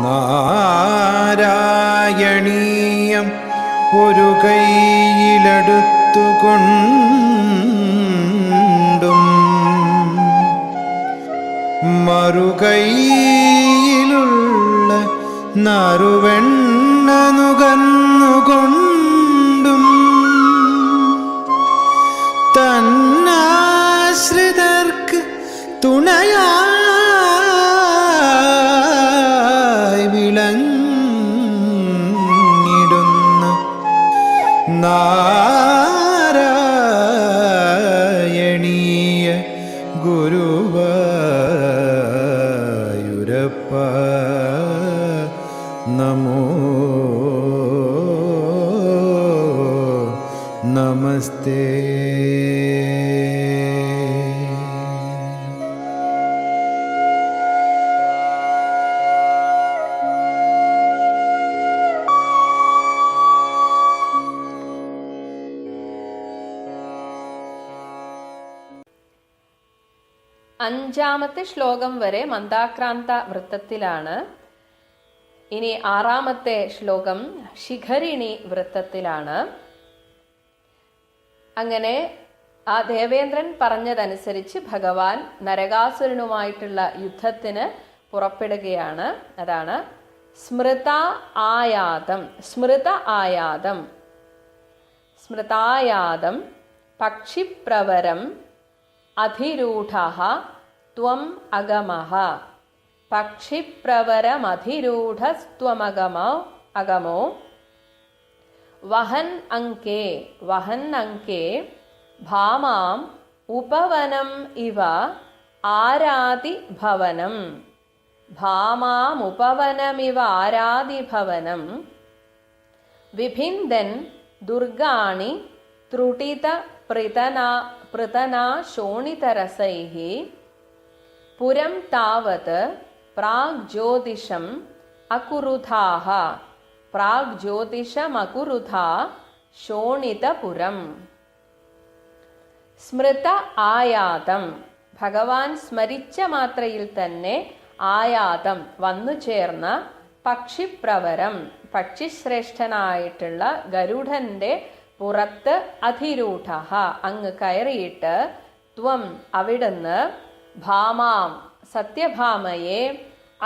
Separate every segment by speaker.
Speaker 1: നാരായണീയം ഒരു കൈയിലെടുത്തുകൊണ്ടും മറുകൈയിലുള്ള നറുവെണ്ണ നുകർന്നുകൊണ്ടും തന്നാശ്രിതർക്ക് തുണയായി വിളങ്ങിടുന്ന നാരായണീയ ഗുരുവായൂരപ്പ നമോ നമസ്തേ.
Speaker 2: അഞ്ചാമത്തെ ശ്ലോകം വരെ മന്ദാക്രാന്ത വൃത്തത്തിലാണ്. ഇനി ആറാമത്തെ ശ്ലോകം ശിഖരിണി വൃത്തത്തിലാണ്. അങ്ങനെ ആ ദേവേന്ദ്രൻ പറഞ്ഞതനുസരിച്ച് ഭഗവാൻ നരകാസുരനുമായിട്ടുള്ള യുദ്ധത്തിന് പുറപ്പെടുകയാണ്. അതാണ് സ്മൃത ആയാതം. സ്മൃത ആയാതം സ്മൃതായാതം പക്ഷിപ്രവരം അധിരൂഢഃ ത്വം അഗമഃ. പക്ഷിപ്രവരമധിരൂഢസ്ത്വമഗമോ വഹൻ അങ്കേ ഭാമാം ഉപവനം ഇവ ആരാതിഭവനം. ഭാമാമുപവനമിവ ആരാതിഭവനം വിഭിന്ദൻ ദുർഗാണി ത്രുടിത പൃതനാ ശോണിതരസൈഃ പുരം താവത് പ്രാഗ്ജ്യോതിഷം അകുരുധാഃ. പ്രാഗ്ജ്യോതിഷമകുരുധാ ശോണിതപുരം. സ്മൃത ആയാതം, ഭഗവാൻ സ്മരിച്ച മാത്രയിൽ തന്നെ ആയാതം വന്നു ചേർന്ന പക്ഷിപ്രവരം, പക്ഷിശ്രേഷ്ഠനായിട്ടുള്ള ഗരുഡന്റെ പുറത്ത് അധിരൂഢ അങ്ങ് കയറിയിട്ട് ത്വം അവിടുന്ന് ഭാമാം സത്യഭാമയെ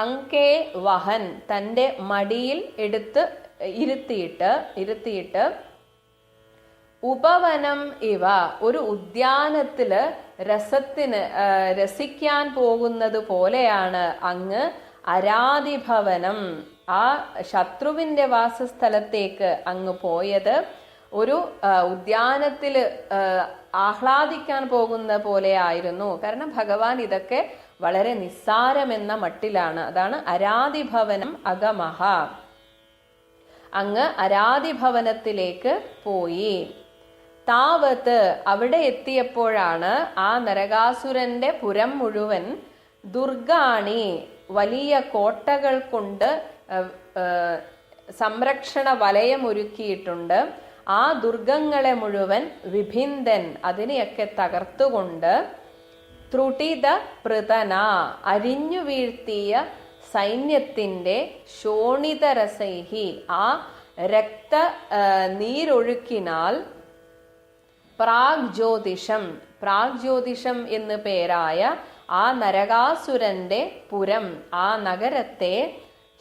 Speaker 2: അങ്കേ വഹൻ തൻ്റെ മടിയിൽ ഇരുത്തിയിട്ട് ഉപവനം ഇവ ഒരു ഉദ്യാനത്തില് രസിക്കാൻ പോകുന്നത് പോലെയാണ് അങ്ങ് അരാതിഭവനം ആ ശത്രുവിന്റെ വാസസ്ഥലത്തേക്ക് അങ്ങ് പോയത്. ഒരു ഉദ്യാനത്തില് ആഹ്ലാദിക്കാൻ പോകുന്ന പോലെ ആയിരുന്നു. കാരണം ഭഗവാൻ ഇതൊക്കെ വളരെ നിസ്സാരമെന്ന മട്ടിലാണ്. അതാണ് അരാതിഭവനം അഗമഹ. അങ്ങ് അരാതിഭവനത്തിലേക്ക് പോയി. താവത്ത് അവിടെ എത്തിയപ്പോഴാണ് ആ നരകാസുരന്റെ പുരം മുഴുവൻ ദുർഗാണി വലിയ കോട്ടകൾ കൊണ്ട് സംരക്ഷണ വലയമൊരുക്കിയിട്ടുണ്ട്. ആ ദുർഗങ്ങളെ മുഴുവൻ വിഭിന്ദൻ അതിനെയൊക്കെ തകർത്തുകൊണ്ട് ത്രുടിത പൃതന അരിഞ്ഞു വീഴ്ത്തിയ സൈന്യത്തിന്റെ ശോണിതരസൈഹി ആ രക്ത നീരൊഴുക്കിനാൽ പ്രാഗ്ജ്യോതിഷം എന്ന് പേരായ ആ നരകാസുരന്റെ പുരം ആ നഗരത്തെ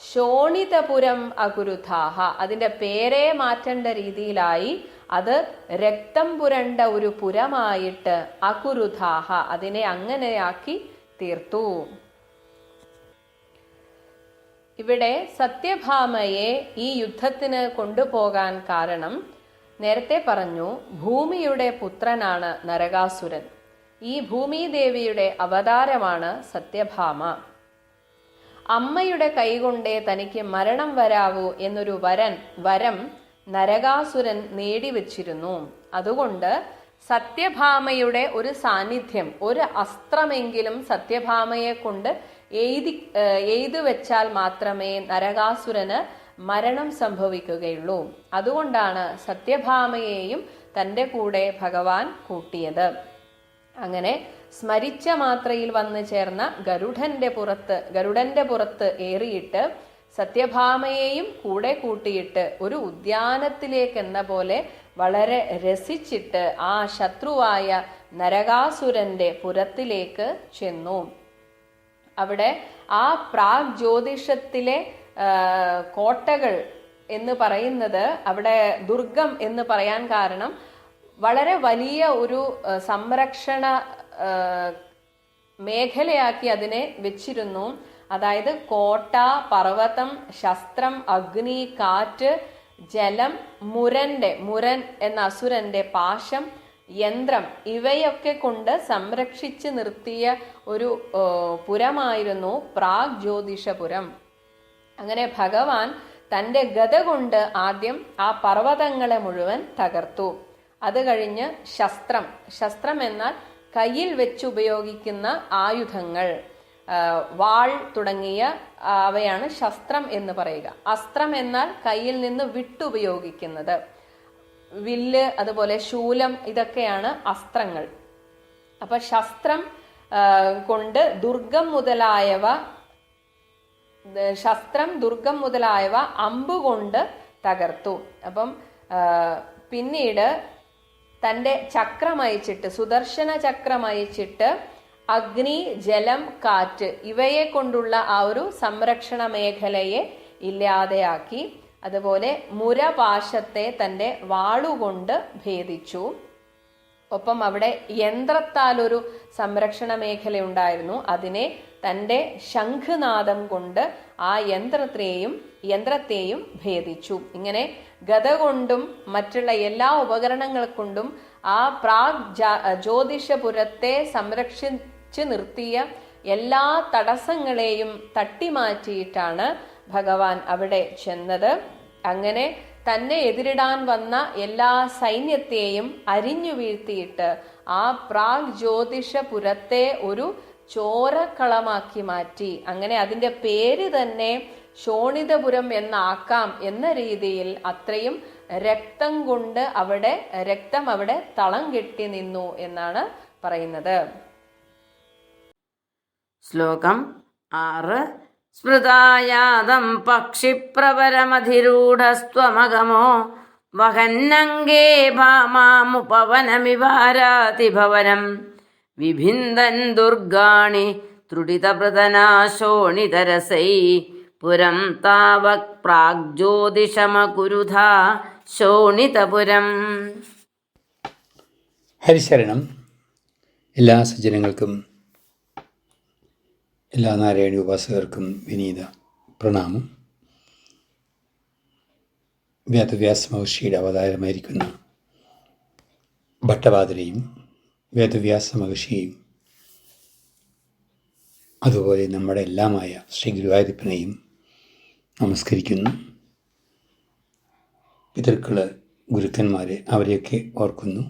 Speaker 2: ശോണിതപുരം അകുരുധാഹ അതിന്റെ പേരെ മാറ്റേണ്ട രീതിയിലായി അത് രക്തം പുരണ്ട ഒരു പുരമായിട്ട് അകുരുധാഹ അതിനെ അങ്ങനെയാക്കി തീർത്തു. ഇവിടെ സത്യഭാമയെ ഈ യുദ്ധത്തിന് കൊണ്ടുപോകാൻ കാരണം നേരത്തെ പറഞ്ഞു ഭൂമിയുടെ പുത്രനാണ് നരകാസുരൻ. ഈ ഭൂമിദേവിയുടെ അവതാരമാണ് സത്യഭാമ. അമ്മയുടെ കൈകൊണ്ടേ തനിക്ക് മരണം വരാവൂ എന്നൊരു വരം നരകാസുരൻ നേടിവെച്ചിരുന്നു. അതുകൊണ്ട് സത്യഭാമയുടെ ഒരു സാന്നിധ്യം, ഒരു അസ്ത്രമെങ്കിലും സത്യഭാമയെ കൊണ്ട് എയ്തു വെച്ചാൽ മാത്രമേ നരകാസുരന് മരണം സംഭവിക്കുകയുള്ളൂ. അതുകൊണ്ടാണ് സത്യഭാമയെയും തൻ്റെ കൂടെ ഭഗവാൻ കൂട്ടിയത്. അങ്ങനെ സ്മരിച്ച മാത്രയിൽ വന്നു ചേർന്ന ഗരുഡന്റെ പുറത്ത് ഏറിയിട്ട് സത്യഭാമയെയും കൂടെ കൂട്ടിയിട്ട് ഒരു ഉദ്യാനത്തിലേക്ക് എന്ന പോലെ വളരെ രസിച്ചിട്ട് ആ ശത്രുവായ നരകാസുരന്റെ പുരത്തിലേക്ക് ചെന്നു. അവിടെ ആ പ്രാഗ് ജ്യോതിഷത്തിലെ കോട്ടകൾ എന്ന് പറയുന്നത്, അവിടെ ദുർഗം എന്ന് പറയാൻ കാരണം വളരെ വലിയ ഒരു സംരക്ഷണ മേഖലയാക്കി അതിനെ വെച്ചിരുന്നു. അതായത് കോട്ട, പർവ്വതം, ശസ്ത്രം, അഗ്നി, കാറ്റ്, ജലം, മുരൻ എന്ന അസുരന്റെ പാശം, യന്ത്രം, ഇവയൊക്കെ കൊണ്ട് സംരക്ഷിച്ച് നിർത്തിയ ഒരു പുരമായിരുന്നു പ്രാഗ് ജ്യോതിഷപുരം. അങ്ങനെ ഭഗവാൻ തൻ്റെ ഗദ കൊണ്ട് ആദ്യം ആ പർവ്വതങ്ങളെ മുഴുവൻ തകർത്തു. അത് കഴിഞ്ഞ് ശസ്ത്രം എന്നാൽ കയ്യിൽ വെച്ച് ഉപയോഗിക്കുന്ന ആയുധങ്ങൾ, വാൾ തുടങ്ങിയ അവയാണ് ശസ്ത്രം എന്ന് പറയുക. അസ്ത്രം എന്നാൽ കയ്യിൽ നിന്ന് വിട്ടുപയോഗിക്കുന്നത്, വില്ല്, അതുപോലെ ശൂലം, ഇതൊക്കെയാണ് അസ്ത്രങ്ങൾ. അപ്പൊ ശസ്ത്രം കൊണ്ട് ദുർഗം മുതലായവ അമ്പുകൊണ്ട് തകർത്തു. അപ്പം പിന്നീട് തൻ്റെ ചക്രം അയച്ചിട്ട്, സുദർശന ചക്രം അയച്ചിട്ട് അഗ്നി, ജലം, കാറ്റ് ഇവയെ കൊണ്ടുള്ള ആ ഒരു സംരക്ഷണ മേഖലയെ ഇല്ലാതെയാക്കി. അതുപോലെ മുരപാശത്തെ തൻ്റെ വാളുകൊണ്ട് ഭേദിച്ചു. ഒപ്പം അവിടെ യന്ത്രത്താൽ ഒരു സംരക്ഷണ മേഖല ഉണ്ടായിരുന്നു. അതിനെ തൻ്റെ ശംഖുനാദം കൊണ്ട് ആ യന്ത്രത്തെയും ഭേദിച്ചു. ഇങ്ങനെ ഗദ കൊണ്ടും മറ്റുള്ള എല്ലാ ഉപകരണങ്ങൾ കൊണ്ടും ആ പ്രാഗ് ജ്യോതിഷപുരത്തെ സംരക്ഷിച്ച് നിർത്തിയ എല്ലാ തടസ്സങ്ങളെയും തട്ടിമാറ്റിയിട്ടാണ് ഭഗവാൻ അവിടെ ചെന്നത്. അങ്ങനെ തന്നെ എതിരിടാൻ വന്ന എല്ലാ സൈന്യത്തെയും അരിഞ്ഞു വീഴ്ത്തിയിട്ട് ആ പ്രാഗ് ജ്യോതിഷപുരത്തെ ഒരു ചോരക്കളമാക്കി മാറ്റി. അങ്ങനെ അതിൻ്റെ പേര് തന്നെ ശോണിതപുരം എന്നാക്കാം എന്ന രീതിയിൽ അത്രയും രക്തം കൊണ്ട് രക്തം അവിടെ തളം കെട്ടി നിന്നു എന്നാണ് പറയുന്നത്.
Speaker 3: ശ്ലോകം 6. സ്മൃതായാതം പക്ഷിപ്രവരമധിരൂഢസ്ത്വമഗമോ വഹന്നംഗേ ഭാമാമുപവനമിവാരാതി ഭവനം വിഭിന്ദൻ ദുർഗാണി ത്രുടിതപ്രതനാശോണിതരസൈ പുരം താവക് പ്രാഗ്ജ്യോതിഷമകുരുധാ ശോണിതപുരം.
Speaker 4: ഹരിശരണം. എല്ലാ സജ്ജനങ്ങൾക്കും, എല്ലാ നാരായണ ഉപാസകർക്കും വിനീത പ്രണാമം. വേദവ്യാസ മഹർഷിയുടെ അവതാരമായിരിക്കുന്ന ഭട്ടബാദരെയും വേദവ്യാസ മഹർഷിയെയും അതുപോലെ നമ്മുടെ എല്ലാമായ ശ്രീ ഗുരുവായൂരപ്പനെയും നമസ്കരിക്കുന്നു. പിതൃക്കള്, ഗുരുക്കന്മാരെ, അവരെയൊക്കെ ഓർക്കുന്നു.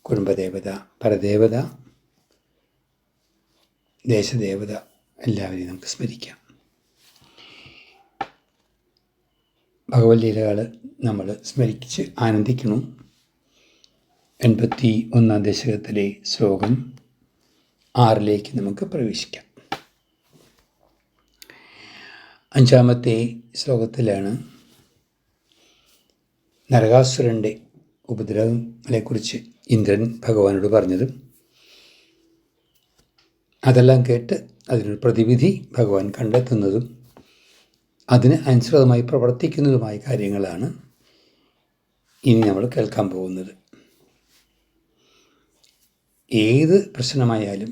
Speaker 4: കുടുംബദേവത, പരദേവത, ദേശദേവത എല്ലാവരെയും നമുക്ക് സ്മരിക്കാം. ഭഗവത് ലീലകൾ നമ്മൾ സ്മരിച്ച് ആനന്ദിക്കണം. 81 ദശകത്തിലെ ശ്ലോകം 6 നമുക്ക് പ്രവേശിക്കാം. 5 ശ്ലോകത്തിലാണ് നരകാസുരൻ്റെ ഉപദ്രവങ്ങളെക്കുറിച്ച് ഇന്ദ്രൻ ഭഗവാനോട് പറഞ്ഞത്. അതെല്ലാം കേട്ട് അതിനൊരു പ്രതിവിധി ഭഗവാൻ കണ്ടെത്തുന്നതും അതിന് അനുസൃതമായി പ്രവർത്തിക്കുന്നതുമായ കാര്യങ്ങളാണ് ഇനി നമ്മൾ കേൾക്കാൻ പോകുന്നത്. ഏത് പ്രശ്നമായാലും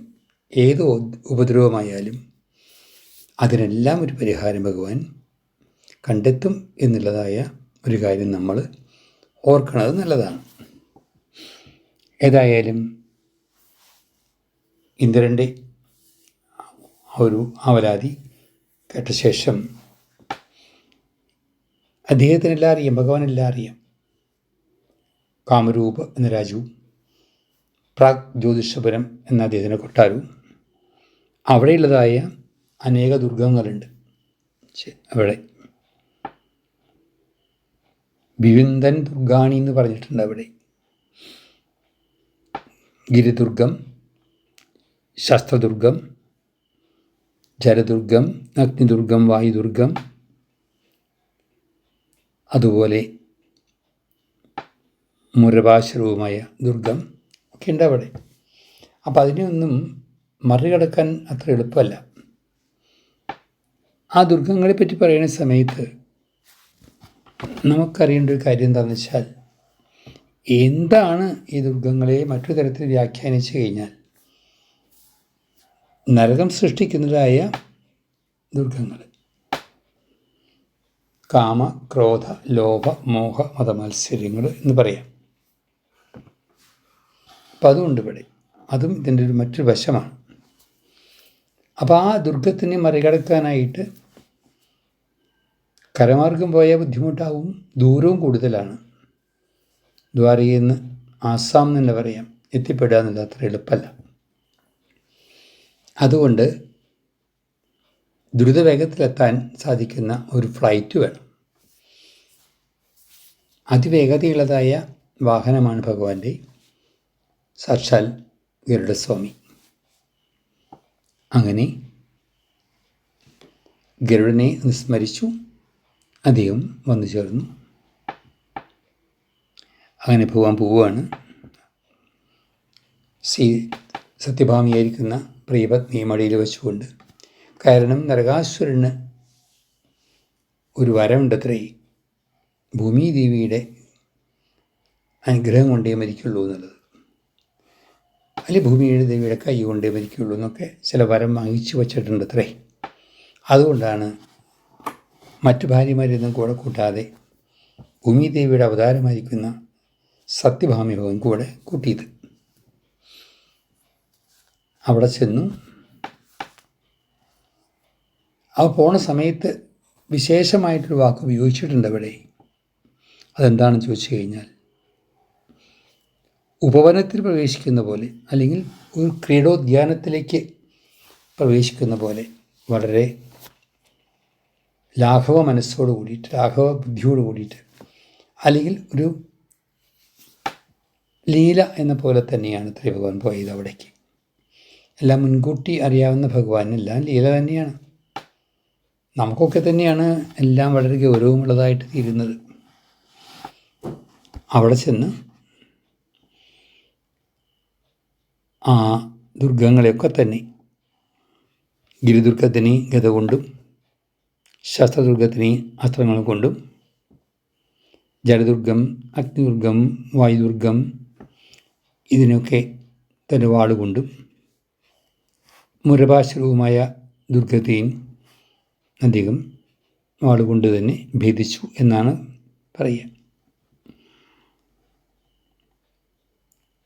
Speaker 4: ഏത് ഉപദ്രവമായാലും അതിനെല്ലാം ഒരു പരിഹാരം ഭഗവാൻ കണ്ടെത്തും എന്നുള്ളതായ ഒരു കാര്യം നമ്മൾ ഓർക്കുന്നത് നല്ലതാണ്. ഏതായാലും ഇന്ദ്രൻ്റെ ഒരു അവലാതി കേട്ട ശേഷം അദ്ദേഹത്തിനെല്ലാം അറിയാം, ഭഗവാനെല്ലാം അറിയാം. കാമരൂപ എന്ന രാജുവും പ്രാഗ് ജ്യോതിഷപുരം എന്ന അദ്ദേഹത്തിൻ്റെ കൊട്ടാരവും അവിടെയുള്ളതായ അനേക ദുർഗങ്ങളുണ്ട്. അവിടെ വിവിന്ദൻ ദുർഗാണി എന്ന് പറഞ്ഞിട്ടുണ്ട്. അവിടെ ഗിരിദുർഗം, ശസ്ത്രദുർഗം, ജലദുർഗം, അഗ്നിദുർഗം, വായുദുർഗം, അതുപോലെ മുരഭാശ്രവുമായ ദുർഗം ഒക്കെ ഉണ്ട് അവിടെ. അപ്പം അതിനെയൊന്നും മറികടക്കാൻ അത്ര എളുപ്പമല്ല. ആ ദുർഗങ്ങളെ പറ്റി പറയുന്ന സമയത്ത് നമുക്കറിയേണ്ട ഒരു കാര്യം എന്താണെന്ന് വെച്ചാൽ, എന്താണ് ഈ ദുർഗങ്ങളെ മറ്റൊരു തരത്തിൽ വ്യാഖ്യാനിച്ചു കഴിഞ്ഞാൽ നരകം സൃഷ്ടിക്കുന്നതായ ദുർഗങ്ങൾ, കാമ, ക്രോധ, ലോഭ, മോഹ, മതമത്സര്യങ്ങൾ എന്ന് പറയാം. അപ്പം അതുകൊണ്ട് ഇവിടെ അതും ഇതിൻ്റെ ഒരു മറ്റൊരു വശമാണ്. അപ്പോൾ ആ ദുർഗത്തിനെ മറികടക്കാനായിട്ട് കരമാർഗം പോയാൽ ബുദ്ധിമുട്ടാവും, ദൂരവും കൂടുതലാണ്. ദ്വാരകയിൽ നിന്ന് ആസാം എന്ന് തന്നെ പറയാം, എത്തിപ്പെടുക എന്നുള്ളത് അത്ര എളുപ്പമല്ല. അതുകൊണ്ട് ദ്രുതവേഗത്തിലെത്താൻ സാധിക്കുന്ന ഒരു ഫ്ലൈറ്റ് വേണം. അതിവേഗതയുള്ളതായ വാഹനമാണ് ഭഗവാന്റെ സാക്ഷാൽ ഗരുഡസ്വാമി. അങ്ങനെ ഗരുഡനെ സ്മരിച്ചു, അദ്ദേഹം വന്നു ചേർന്നു. അങ്ങനെ പോവാൻ പോവുകയാണ്. സത്യഭാമിയായിരിക്കുന്ന പ്രിയപത്നിയെ മടിയിൽ വെച്ചുകൊണ്ട്. കാരണം നരകാസുരന് ഒരു വരമുണ്ടത്രേ, ഭൂമിദേവിയുടെ അനുഗ്രഹം കൊണ്ടേ മരിക്കുള്ളൂ എന്നുള്ളത്, അല്ലെങ്കിൽ ഭൂമിയുടെ ദേവിയുടെ കൈ കൊണ്ടേ മരിക്കുള്ളൂ എന്നൊക്കെ ചില വരം വാങ്ങിച്ചു വച്ചിട്ടുണ്ട് അത്രേ. അതുകൊണ്ടാണ് മറ്റു ഭാര്യമാരെയൊന്നും കൂടെ കൂട്ടാതെ ഭൂമിദേവിയുടെ അവതാരമായിരിക്കുന്ന സത്യഭാമി ഭഗവാൻ കൂടെ കൂട്ടിയത്. അവിടെ ചെന്നു. അവ പോണ സമയത്ത് വിശേഷമായിട്ടൊരു വാക്ക് ഉപയോഗിച്ചിട്ടുണ്ട് അവിടെ. അതെന്താണെന്ന് ചോദിച്ചു കഴിഞ്ഞാൽ, ഉപവനത്തിൽ പ്രവേശിക്കുന്ന പോലെ, അല്ലെങ്കിൽ ഒരു ക്രീഡോദ്യാനത്തിലേക്ക് പ്രവേശിക്കുന്ന പോലെ വളരെ ലാഘവ മനസ്സോട് കൂടിയിട്ട്, ലാഘവ ബുദ്ധിയോട് കൂടിയിട്ട്, അല്ലെങ്കിൽ ഒരു ലീല എന്ന പോലെ തന്നെയാണ് ഭഗവാൻ പോയത് അവിടേക്ക്. എല്ലാം മുൻകൂട്ടി അറിയാവുന്ന ഭഗവാനെല്ലാം ലീല തന്നെയാണ്. നമുക്കൊക്കെ തന്നെയാണ് എല്ലാം വളരെ ഗൗരവമുള്ളതായിട്ട് തീരുന്നത്. അവിടെ ചെന്ന് ആ ദുർഗങ്ങളെയൊക്കെ തന്നെ, ഗിരിദുർഗത്തിനെ ഗത കൊണ്ടും, ശസ്ത്രദുർഗത്തിനെ അസ്ത്രങ്ങൾ കൊണ്ടും, ജലദുർഗം, അഗ്നിദുർഗം, വായുദുർഗം ഇതിനൊക്കെ തന്നെ വാളുകൊണ്ടും, മുരഭാശ്രവുമായ ദുർഗത്തെയും അദ്ദേഹം വാളുകൊണ്ട് തന്നെ ഭേദിച്ചു എന്നാണ് പറയുക.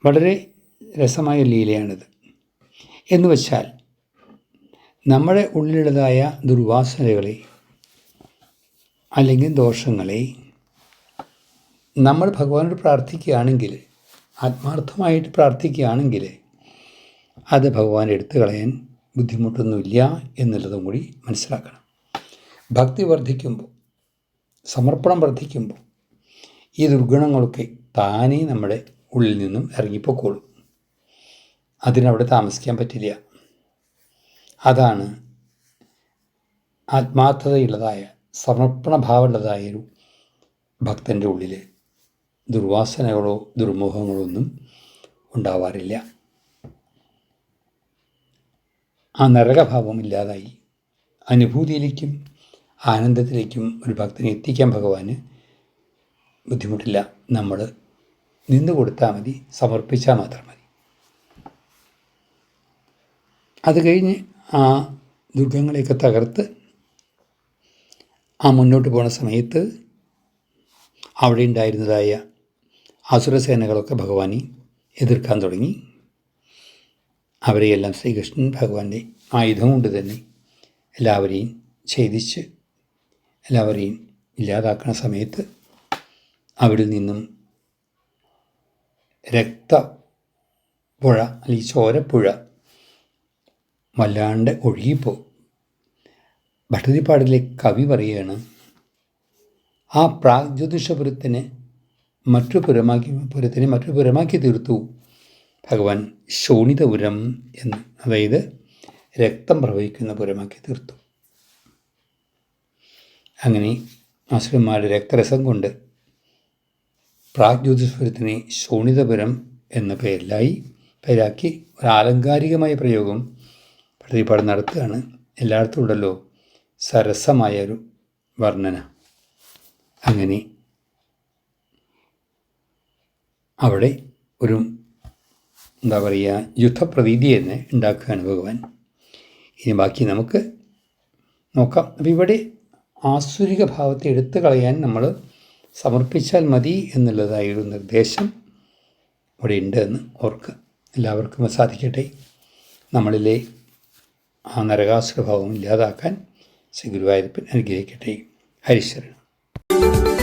Speaker 4: വളരെ രസമായ ലീലയാണിത്. എന്ന് വച്ചാൽ നമ്മുടെ ഉള്ളിലുള്ളതായ ദുർവാസനകളെ അല്ലെങ്കിൽ ദോഷങ്ങളെ നമ്മൾ ഭഗവാനോട് പ്രാർത്ഥിക്കുകയാണെങ്കിൽ, ആത്മാർത്ഥമായിട്ട് പ്രാർത്ഥിക്കുകയാണെങ്കിൽ, അത് ഭഗവാൻ എടുത്തു കളയാൻ ബുദ്ധിമുട്ടൊന്നുമില്ല എന്നുള്ളതും കൂടി മനസ്സിലാക്കണം. ഭക്തി വർദ്ധിക്കുമ്പോൾ, സമർപ്പണം വർദ്ധിക്കുമ്പോൾ ഈ ദുർഗുണങ്ങളൊക്കെ താനേ നമ്മുടെ ഉള്ളിൽ നിന്നും ഇറങ്ങിപ്പോക്കോളും. അതിനവിടെ താമസിക്കാൻ പറ്റില്ല. അതാണ് ആത്മാർത്ഥതയുള്ളതായ, സമർപ്പണഭാവമുള്ളതായൊരു ഭക്തൻ്റെ ഉള്ളിൽ ദുർവാസനകളോ ദുർമോഹങ്ങളോ ഒന്നും ഉണ്ടാവാറില്ല. ആ നരകഭാവം ഇല്ലാതായി അനുഭൂതിയിലേക്കും ആനന്ദത്തിലേക്കും ഒരു ഭക്തനെ എത്തിക്കാൻ ഭഗവാന് ബുദ്ധിമുട്ടില്ല. നമ്മൾ നിന്ന് കൊടുത്താൽ മതി, സമർപ്പിച്ചാൽ മാത്രം മതി. അത് കഴിഞ്ഞ് ആ ദുർഗങ്ങളെയൊക്കെ തകർത്ത് ആ മുന്നോട്ട് പോണ സമയത്ത് അവിടെ ഉണ്ടായിരുന്നതായ അസുരസേനകളൊക്കെ ഭഗവാനെ എതിർക്കാൻ തുടങ്ങി. അവരെയെല്ലാം ശ്രീകൃഷ്ണൻ ഭഗവാന്റെ ആയുധം കൊണ്ട് തന്നെ എല്ലാവരെയും ഛേദിച്ച് എല്ലാവരെയും ഇല്ലാതാക്കുന്ന സമയത്ത് അവിടെ നിന്നും രക്തപ്പുഴ അല്ലെങ്കിൽ ചോരപ്പുഴ വല്ലാണ്ട് ഒഴുകിപ്പോവും. ഭട്ടതിരിപ്പാടിലെ കവി പറയുകയാണ്, ആ പ്രാഗ്ജ്യോതിഷപുരത്തിനെ മറ്റൊരു പുരമാക്കി തീർത്തു ഭഗവാൻ ശോണിതപുരം എന്ന്. അതായത് രക്തം പ്രവഹിക്കുന്ന പുരമാക്കി തീർത്തു. അങ്ങനെ അസുരന്മാരുടെ രക്തരസം കൊണ്ട് പ്രാഗ്ജ്യോതിഷപുരത്തിനെ ശോണിതപുരം എന്ന പേരാക്കി ഒരു ആലങ്കാരികമായ പ്രയോഗം ഭട്ടതിരിപ്പാട് നടത്തുകയാണ്. എല്ലായിടത്തും ഉണ്ടല്ലോ സരസമായൊരു വർണ്ണന. അങ്ങനെ അവിടെ ഒരു എന്താ പറയുക യുദ്ധപ്രതീതി തന്നെ ഉണ്ടാക്കുകയാണ് ഭഗവാൻ. ഇനി ബാക്കി നമുക്ക് നോക്കാം. അപ്പം ഇവിടെ ആസുരിക ഭാവത്തെ എടുത്തു കളയാൻ നമ്മൾ സമർപ്പിച്ചാൽ മതി എന്നുള്ളതായൊരു നിർദ്ദേശം ഇവിടെ ഉണ്ട് എന്ന് ഓർക്കുക. എല്ലാവർക്കും സാധിക്കട്ടെ. നമ്മളിലെ ആ നരകാസുരഭാവം ഇല്ലാതാക്കാൻ ശ്രീ ഗുരുവായൂരപ്പൻ അനുഗ്രഹിക്കട്ടെ. ഹരിശരണം.